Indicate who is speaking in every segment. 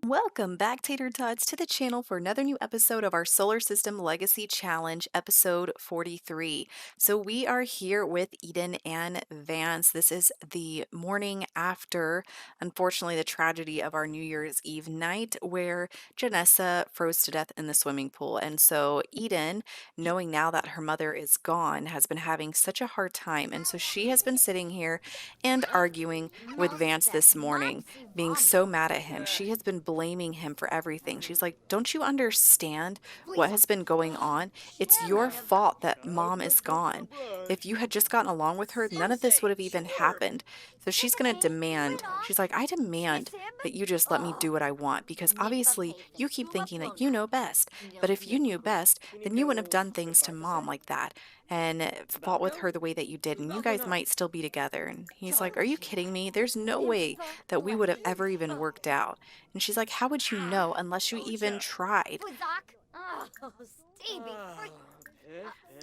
Speaker 1: Welcome back, Tater Tots, to the channel for another new episode of our Solar System Legacy Challenge, episode 43. So we are here with Eden and Vance. This is the morning after, unfortunately, the tragedy of our New Year's Eve night where Janessa froze to death in the swimming pool. And so Eden, knowing now that her mother is gone, has been having such a hard time. And so she has been sitting here and arguing with Vance this morning, being so mad at him. She has been blaming him for everything. She's like, don't you understand what has been going on? It's your fault that mom is gone. If you had just gotten along with her, none of this would have even happened. So she's going to demand, she's like, I demand that you just let me do what I want because obviously you keep thinking that you know best. But if you knew best, then you wouldn't have done things to mom like that and fought with her the way that you did, and you guys might still be together. And he's like, are you kidding me? There's no way that we would have ever even worked out. And she's like, how would you know unless you even tried?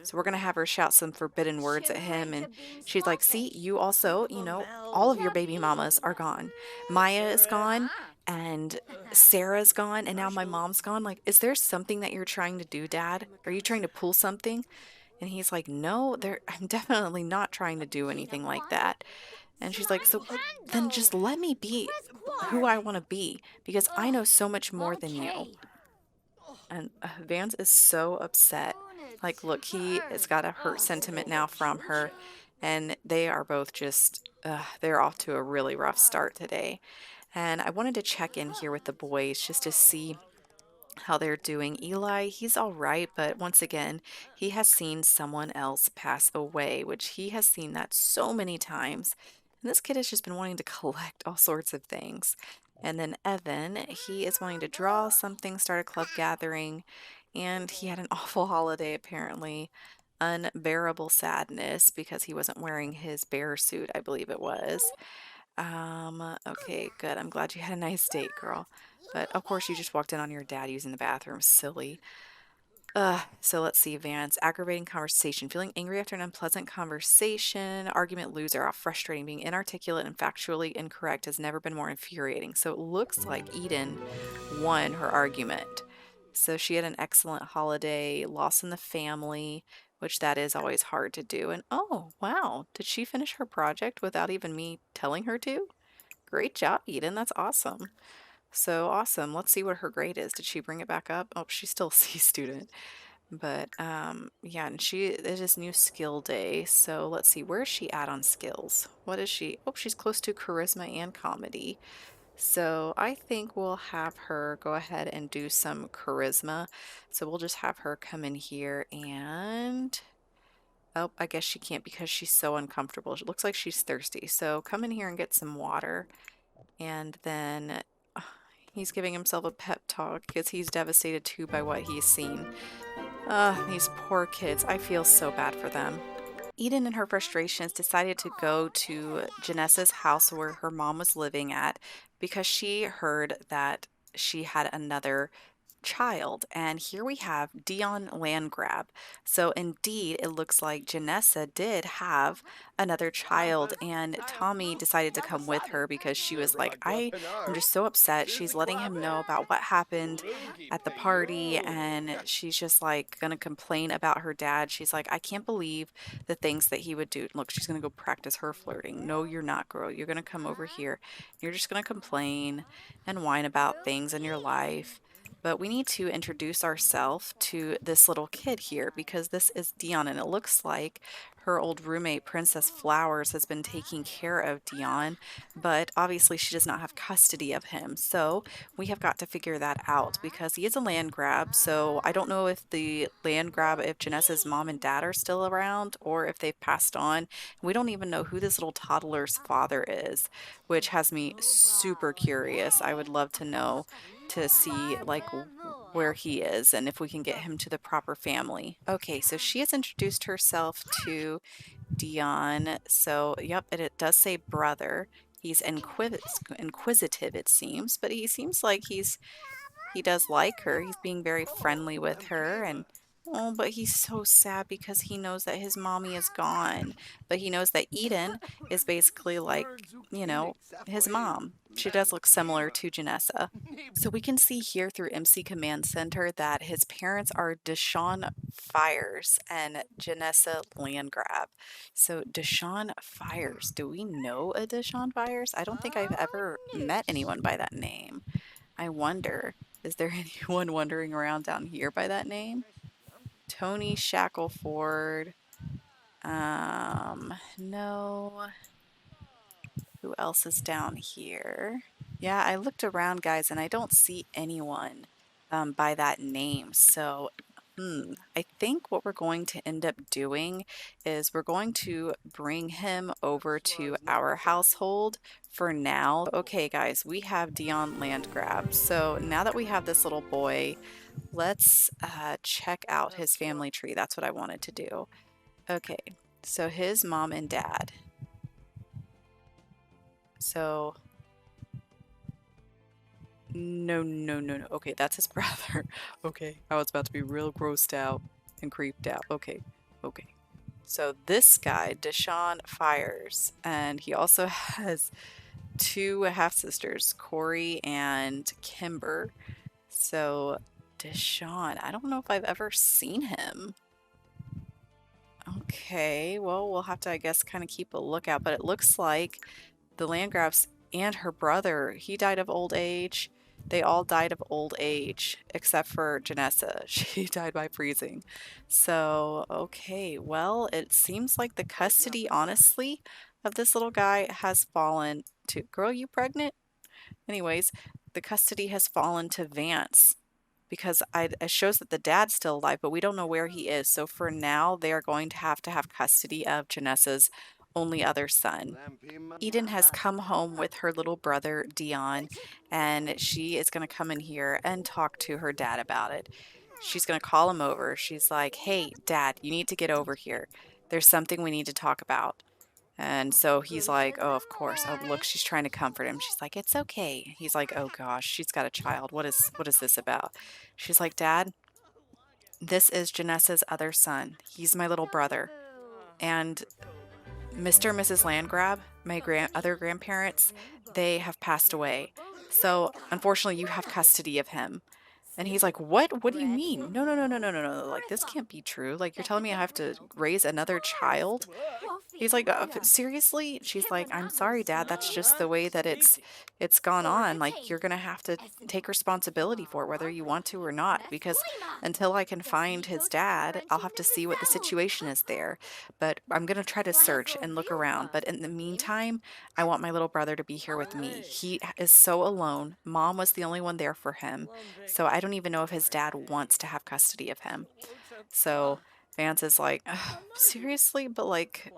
Speaker 1: So we're going to have her shout some forbidden words at him. And she's like, see, you also, all of your baby mamas are gone. Maya is gone and Sarah's gone. And now my mom's gone. Like, is there something that you're trying to do, Dad? Are you trying to pull something? And he's like, no, I'm definitely not trying to do anything like that. And she's like, so then just let me be who I want to be because I know so much more than you. And Vance is so upset. Like, look, he has got a hurt sentiment now from her. And they are both just, they're off to a really rough start today. And I wanted to check in here with the boys just to see how they're doing. Eli, he's all right, but once again, he has seen someone else pass away, which he has seen that so many times. And this kid has just been wanting to collect all sorts of things. And then Evan, he is wanting to draw something, start a club gathering, and he had an awful holiday apparently. Unbearable sadness because he wasn't wearing his bear suit, I believe it was. Okay, good. I'm glad you had a nice date, girl. But of course you just walked in on your dad using the bathroom. Silly. So let's see, Vance. Aggravating conversation. Feeling angry after an unpleasant conversation. Argument loser. Frustrating. Being inarticulate and factually incorrect has never been more infuriating. So it looks like Eden won her argument. So she had an excellent holiday, loss in the family, which that is always hard to do. And oh, wow. Did she finish her project without even me telling her to? Great job, Eden. That's awesome. So awesome. Let's see what her grade is. Did she bring it back up? Oh, she's still a C student. But yeah, and it is new skill day. So let's see, where is she at on skills? What is she? Oh, she's close to charisma and comedy. So I think we'll have her go ahead and do some charisma. So we'll just have her come in here and oh, I guess she can't because she's so uncomfortable. It looks like she's thirsty. So come in here and get some water. And then he's giving himself a pep talk because he's devastated too by what he's seen. These poor kids. I feel so bad for them. Eden, in her frustrations, decided to go to Janessa's house where her mom was living at because she heard that she had another child. And here we have Dion Landgrab. So indeed, it looks like Janessa did have another child, and Tommy decided to come with her because she was like, I'm just so upset. She's letting him know about what happened at the party, and she's just like gonna complain about her dad. She's like, I can't believe the things that he would do. Look, she's gonna go practice her flirting. No, you're not, girl. You're gonna come over here. You're just gonna complain and whine about things in your life. But we need to introduce ourselves to this little kid here because this is Dion, and it looks like her old roommate, Princess Flowers, has been taking care of Dion, but obviously she does not have custody of him. So we have got to figure that out because he is a land grab. So I don't know if the land grab, if Janessa's mom and dad are still around or if they've passed on. We don't even know who this little toddler's father is, which has me super curious. I would love to know to see like where he is and if we can get him to the proper family. Okay, so she has introduced herself to Dion. So, yep, it does say brother. He's inquisitive, it seems, but he seems like he does like her. He's being very friendly with her, and Oh, but he's so sad because he knows that his mommy is gone. But he knows that Eden is basically like, you know, his mom. She does look similar to Janessa. So we can see here through MC Command Center that his parents are Deshaun Fires and Janessa Landgrab. So Deshaun Fires, do we know a Deshaun Fires? I don't think I've ever met anyone by that name. I wonder, is there anyone wandering around down here by that name? Tony Shackleford. No. Who else is down here? Yeah, I looked around, guys, and I don't see anyone by that name. So, I think what we're going to end up doing is we're going to bring him over to our household for now. Okay, guys, we have Dion Landgrab. So now that we have this little boy, let's check out his family tree. That's what I wanted to do. Okay, so his mom and dad. So, no, no, no, no. Okay, that's his brother. Okay, I was about to be real grossed out and creeped out. Okay, okay. So this guy, Deshaun Fires, and he also has two half-sisters, Corey and Kimber. So Deshaun, I don't know if I've ever seen him. Okay, well, we'll have to, I guess, kind of keep a lookout, but it looks like the Landgrafs and her brother, he died of old age. They all died of old age, except for Janessa. She died by freezing. So, okay, well, it seems like the custody, honestly, of this little guy has fallen to, girl, you pregnant? Anyways, the custody has fallen to Vance because it shows that the dad's still alive, but we don't know where he is. So for now, they are going to have custody of Janessa's only other son. Eden has come home with her little brother Dion, and she is going to come in here and talk to her dad about it. She's going to call him over. She's like, "Hey, Dad, you need to get over here. There's something we need to talk about." And so he's like, "Oh, of course." Oh, look, she's trying to comfort him. She's like, "It's okay." He's like, "Oh gosh, she's got a child. What is this about?" She's like, "Dad, this is Janessa's other son. He's my little brother. And Mr. and Mrs. Landgrab, my other grandparents, they have passed away. So unfortunately, you have custody of him." And he's like, "What? What do you mean? No, no, no, no, no, no, no. Like, this can't be true. Like, you're telling me I have to raise another child?" He's like, seriously?" She's like, "I'm sorry, Dad. That's just the way that it's gone on. Like, you're gonna have to take responsibility for it, whether you want to or not. Because until I can find his dad, I'll have to see what the situation is there. But I'm gonna try to search and look around. But in the meantime, I want my little brother to be here with me. He is so alone. Mom was the only one there for him. So I don't even know if his dad wants to have custody of him." So Vance is like, "Ugh, seriously? But like,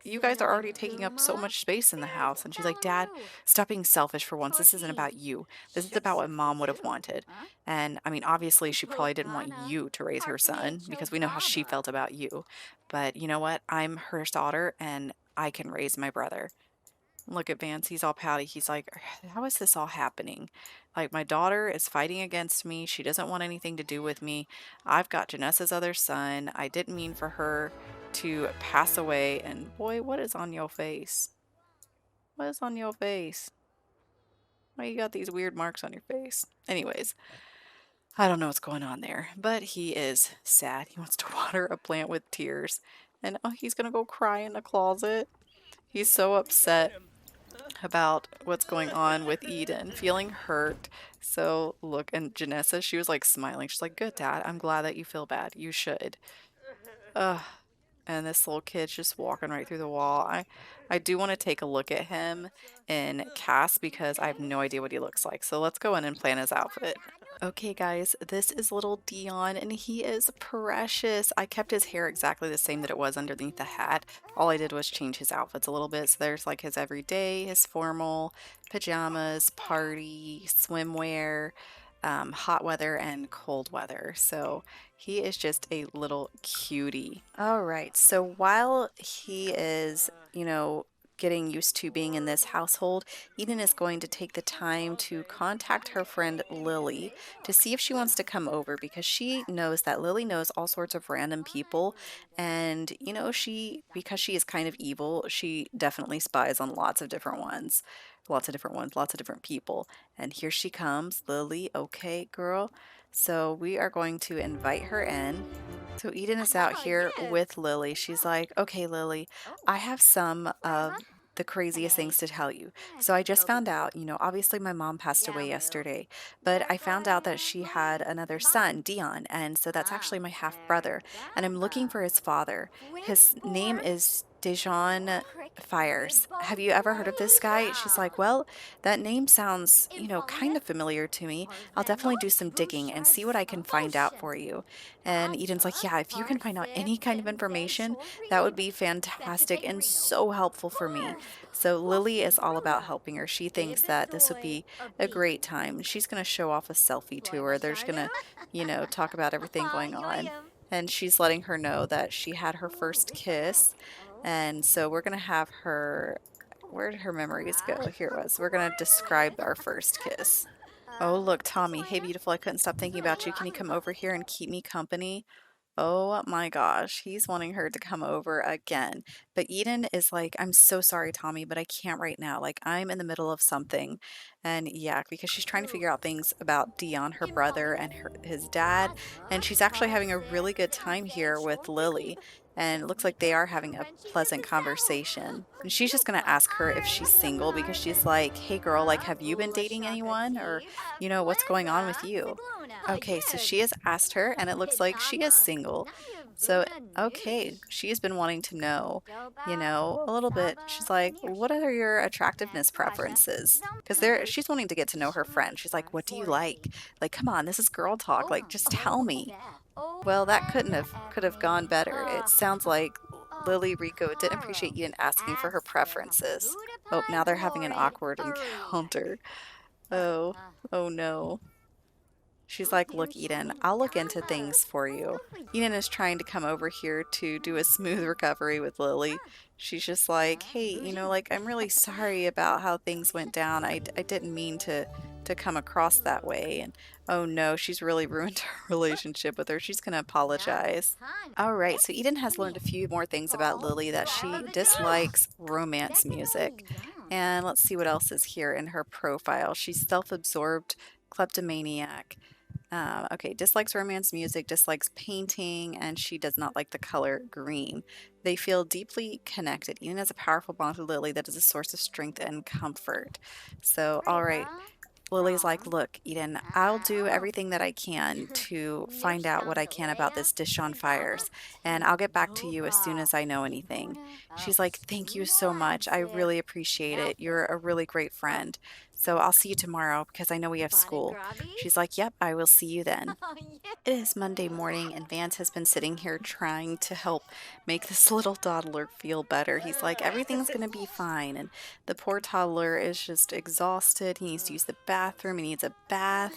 Speaker 1: you guys are already taking up so much space in the house." And she's like, "Dad, stop being selfish for once. This isn't about you. This is about what Mom would have wanted." And I mean, obviously, she probably didn't want you to raise her son because we know how she felt about you. But you know what? I'm her daughter and I can raise my brother. Look at Vance, he's all pouty. He's like, "How is this all happening? Like, my daughter is fighting against me. She doesn't want anything to do with me. I've got Janessa's other son. I didn't mean for her to pass away." And boy, what is on your face? What is on your face? Why you got these weird marks on your face? Anyways, I don't know what's going on there, but he is sad. He wants to water a plant with tears. And oh, he's gonna go cry in the closet. He's so upset about what's going on with Eden, feeling hurt. So look, and Janessa, she was like smiling. She's like, "Good, Dad. I'm glad that you feel bad. You should." Ugh. And this little kid's just walking right through the wall. I do want to take a look at him in cast because I have no idea what he looks like. So let's go in and plan his outfit. Okay, guys, this is little Dion, and he is precious. I kept his hair exactly the same that it was underneath the hat. All I did was change his outfits a little bit. So there's like his everyday, his formal, pajamas, party, swimwear, hot weather, and cold weather. So he is just a little cutie. All right, so while he is, getting used to being in this household, Eden is going to take the time to contact her friend Lily to see if she wants to come over because she knows that Lily knows all sorts of random people. And, because she is kind of evil, she definitely spies on lots of different ones. Lots of different ones, lots of different people. And here she comes, Lily. Okay, girl. So we are going to invite her in. So Eden is out here with Lily. She's like, okay, Lily, I have some of the craziest things to tell you. So I just found out, obviously my mom passed away yesterday, but I found out that she had another son, Dion, and so that's actually my half brother, and I'm looking for his father. His name is Dejan Fires. Have you ever heard of this guy? She's like, well, that name sounds, kind of familiar to me. I'll definitely do some digging and see what I can find out for you. And Eden's like, yeah, if you can find out any kind of information, that would be fantastic and so helpful for me. So Lily is all about helping her. She thinks that this would be a great time. She's going to show off a selfie to her. They're just going to, talk about everything going on. And she's letting her know that she had her first kiss. And so we're going to have her, where did her memories go? Here it was. We're going to describe our first kiss. Oh, look, Tommy. Hey, beautiful. I couldn't stop thinking about you. Can you come over here and keep me company? Oh my gosh, he's wanting her to come over again. But Eden is like, I'm so sorry, Tommy, but I can't right now. Like, I'm in the middle of something. And yeah, because she's trying to figure out things about Dion, her brother, and his dad. And she's actually having a really good time here with Lily. And it looks like they are having a pleasant conversation. And she's just going to ask her if she's single because she's like, hey girl, like, have you been dating anyone? Or, what's going on with you? Okay, so she has asked her, and it looks like she is single. So, okay, she has been wanting to know, a little bit. She's like, what are your attractiveness preferences? Because she's wanting to get to know her friend. She's like, what do you like? Like, come on, this is girl talk. Like, just tell me. Well, that could have gone better. It sounds like Lily Rico didn't appreciate Eden asking for her preferences. Oh, now they're having an awkward encounter. Oh, oh no. She's like, look, Eden, I'll look into things for you. Eden is trying to come over here to do a smooth recovery with Lily. She's just like, hey, like, I'm really sorry about how things went down. I didn't mean to come across that way. And oh no, she's really ruined her relationship with her. She's going to apologize. All right, so Eden has learned a few more things about Lily that she dislikes romance music. And let's see what else is here in her profile. She's self-absorbed kleptomaniac. Okay, dislikes romance music, dislikes painting, and she does not like the color green. They feel deeply connected. Eden has a powerful bond with Lily that is a source of strength and comfort. So, all right. Lily's like, look, Eden, I'll do everything that I can to find out what I can about this dish on fires, and I'll get back to you as soon as I know anything. She's like, thank you so much. I really appreciate it. You're a really great friend. So I'll see you tomorrow because I know we have school. She's like, yep, I will see you then. It is Monday morning, and Vance has been sitting here trying to help make this little toddler feel better. He's like, everything's going to be fine. And the poor toddler is just exhausted. He needs to use the bathroom. He needs a bath.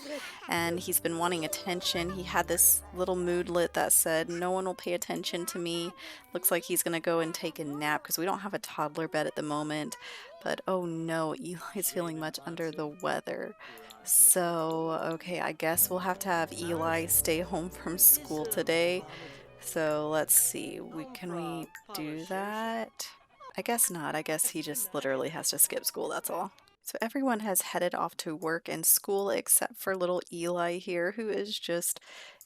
Speaker 1: And he's been wanting attention. He had this little moodlet that said, no one will pay attention to me. Looks like he's going to go and take a nap because we don't have a toddler bed at the moment. But oh no, Eli's feeling much under the weather. So, okay, I guess we'll have to have Eli stay home from school today. So let's see, can we do that? I guess not. I guess he just literally has to skip school, that's all. So everyone has headed off to work and school except for little Eli here, who is just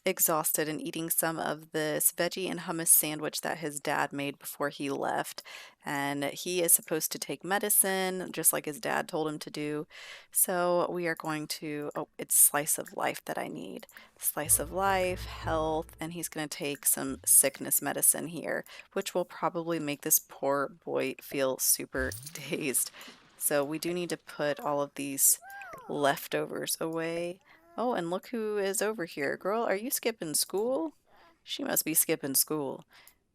Speaker 1: exhausted and eating some of this veggie and hummus sandwich that his dad made before he left. And he is supposed to take medicine, just like his dad told him to do. So we are going to, oh, it's slice of life that I need. Slice of life, health, and he's going to take some sickness medicine here, which will probably make this poor boy feel super dazed. So we do need to put all of these leftovers away. Oh, and look who is over here. Girl, are you skipping school? She must be skipping school.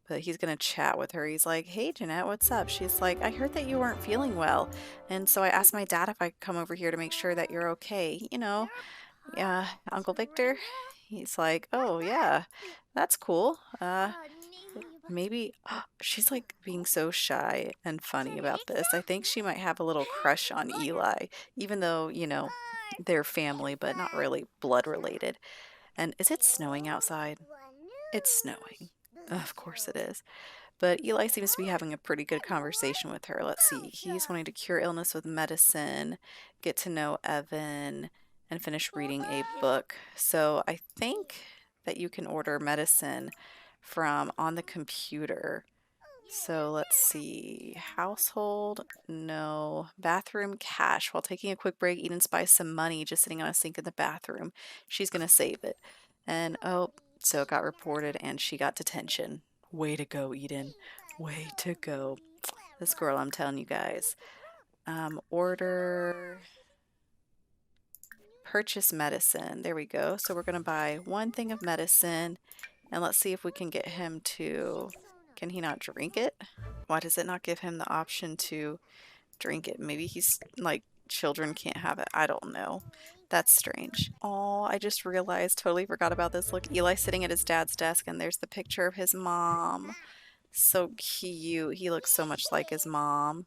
Speaker 1: But he's going to chat with her. He's like, hey, Jeanette, what's up? She's like, I heard that you weren't feeling well. And so I asked my dad if I could come over here to make sure that you're okay. Uncle Victor. He's like, oh, yeah, that's cool. maybe she's like being so shy and funny about this. I think she might have a little crush on Eli, even though, you know, they're family, but not really blood related. And is it snowing outside? It's snowing. Of course it is. But Eli seems to be having a pretty good conversation with her. Let's see. He's wanting to cure illness with medicine, get to know Evan, and finish reading a book. So I think that you can order medicine from on the computer. So let's see. Household, no. Bathroom, cash. While taking a quick break, Eden spies some money just sitting on a sink in the bathroom. She's going to save it. And oh, so it got reported and she got detention. Way to go, Eden. Way to go. This girl, I'm telling you guys. Order, purchase medicine. There we go. So we're going to buy one thing of medicine. And let's see if we can get him to... Can he not drink it? Why does it not give him the option to drink it? Maybe he's like, children can't have it. I don't know. That's strange. Oh, I just realized, totally forgot about this. Look, Eli's sitting at his dad's desk and there's the picture of his mom. So cute. He looks so much like his mom.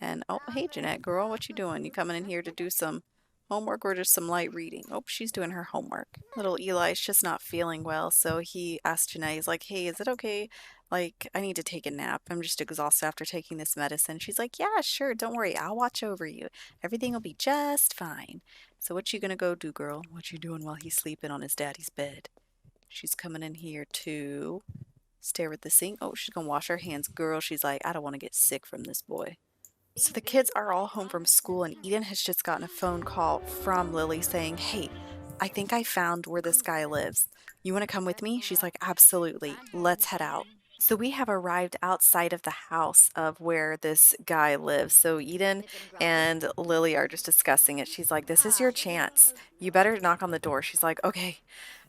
Speaker 1: And oh, hey Jeanette girl, what you doing? You coming in here to do some homework or just some light reading? Oh, she's doing her homework. Little Eli's just not feeling well, so he asked Jeanette, he's like, hey, is it okay? Like, I need to take a nap. I'm just exhausted after taking this medicine. She's like, yeah, sure, don't worry. I'll watch over you. Everything will be just fine. So what you gonna go do, girl? What you doing while he's sleeping on his daddy's bed? She's coming in here to stare at the sink. Oh, she's gonna wash her hands. Girl, she's like, I don't want to get sick from this boy. So the kids are all home from school, and Eden has just gotten a phone call from Lily saying, hey, I think I found where this guy lives. You want to come with me? She's like, absolutely. Let's head out. So we have arrived outside of the house of where this guy lives. So Eden and Lily are just discussing it. She's like, this is your chance. You better knock on the door. She's like, okay.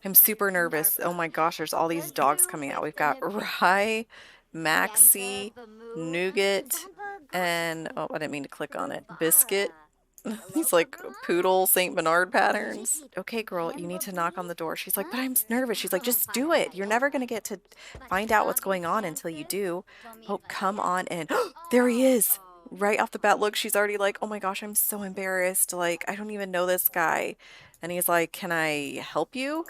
Speaker 1: I'm super nervous. Oh my gosh, there's all these dogs coming out. We've got Rye, Maxie, Nougat, and oh, I didn't mean to click on it. Biscuit. These like poodle Saint Bernard patterns. Okay, girl, you need to knock on the door. She's like, but I'm nervous. She's like, just do it. You're never gonna get to find out what's going on until you do. Oh, come on in. There he is. Right off the bat, look, she's already like, oh my gosh, I'm so embarrassed. Like, I don't even know this guy. And he's like, can I help you?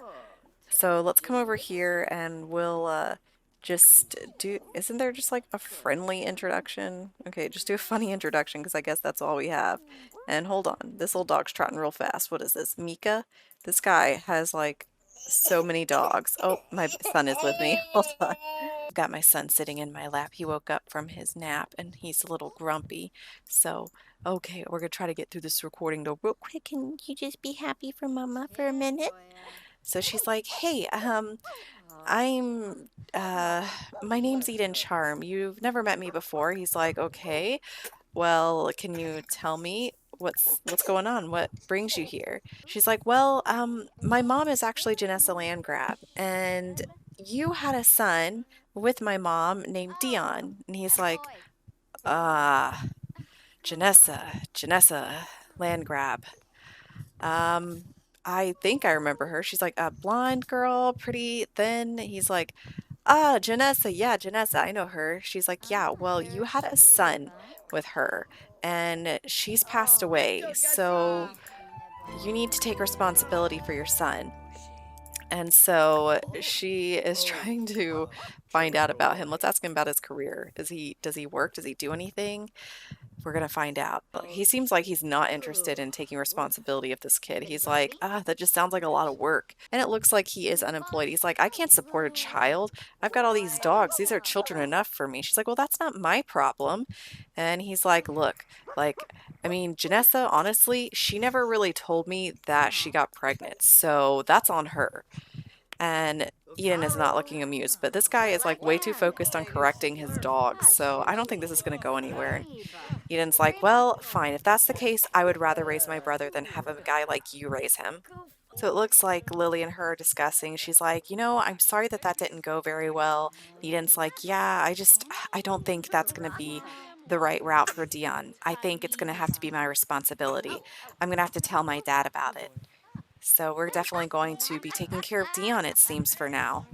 Speaker 1: So let's come over here and we'll just do, isn't there just like a friendly introduction? Okay, just do a funny introduction because I guess that's all we have. And hold on, this little dog's trotting real fast. What is this? Mika? This guy has like so many dogs. Oh, my son is with me. Hold on. I've got my son sitting in my lap. He woke up from his nap and he's a little grumpy. So, okay, we're gonna try to get through this recording though real quick. Can you just be happy for mama for a minute? So she's like, hey, I'm, my name's Eden Charm. You've never met me before. He's like, okay, well, can you tell me what's going on? What brings you here? She's like, well, my mom is actually Janessa Landgrab, and you had a son with my mom named Dion. And he's like, ah, Janessa Landgrab. Um, I think I remember her. She's like a blonde girl, pretty thin. He's like, ah, Janessa. Yeah, Janessa. I know her. She's like, yeah, well, you had a son with her and she's passed away. So you need to take responsibility for your son. And so she is trying to find out about him. Let's ask him about his career. Does he work? Does he do anything? We're gonna find out. But he seems like he's not interested in taking responsibility of this kid. He's like, ah, that just sounds like a lot of work. And it looks like he is unemployed. He's like, I can't support a child. I've got all these dogs. These are children enough for me. She's like, well, that's not my problem. And he's like, look, like, I mean, Janessa, honestly, she never really told me that she got pregnant. So that's on her. And Eden is not looking amused, but this guy is like way too focused on correcting his dogs, so I don't think this is going to go anywhere. And Eden's like, well, fine, if that's the case, I would rather raise my brother than have a guy like you raise him. So it looks like Lily and her are discussing. She's like, you know, I'm sorry that that didn't go very well. Eden's like, yeah, I don't think that's going to be the right route for Dion. I think it's going to have to be my responsibility. I'm going to have to tell my dad about it. So we're definitely going to be taking care of Dion, it seems, for now.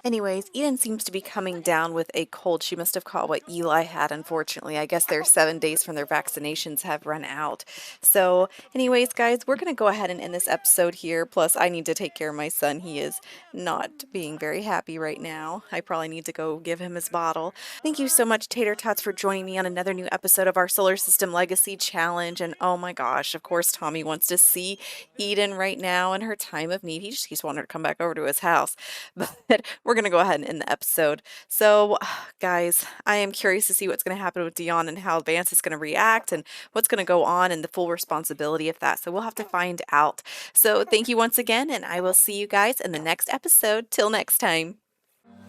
Speaker 1: Anyways, Eden seems to be coming down with a cold. She must have caught what Eli had, unfortunately. I guess their 7 days from their vaccinations have run out. So, anyways, guys, we're going to go ahead and end this episode here. Plus, I need to take care of my son. He is not being very happy right now. I probably need to go give him his bottle. Thank you so much, Tater Tots, for joining me on another new episode of our Solar System Legacy Challenge. And oh my gosh, of course, Tommy wants to see Eden right now in her time of need. He just keeps wanting her to come back over to his house. But we're going to go ahead and end the episode. So, guys, I am curious to see what's going to happen with Dion and how Vance is going to react and what's going to go on and the full responsibility of that. So, we'll have to find out. So, thank you once again, and I will see you guys in the next episode. Till next time.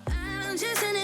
Speaker 1: I'm just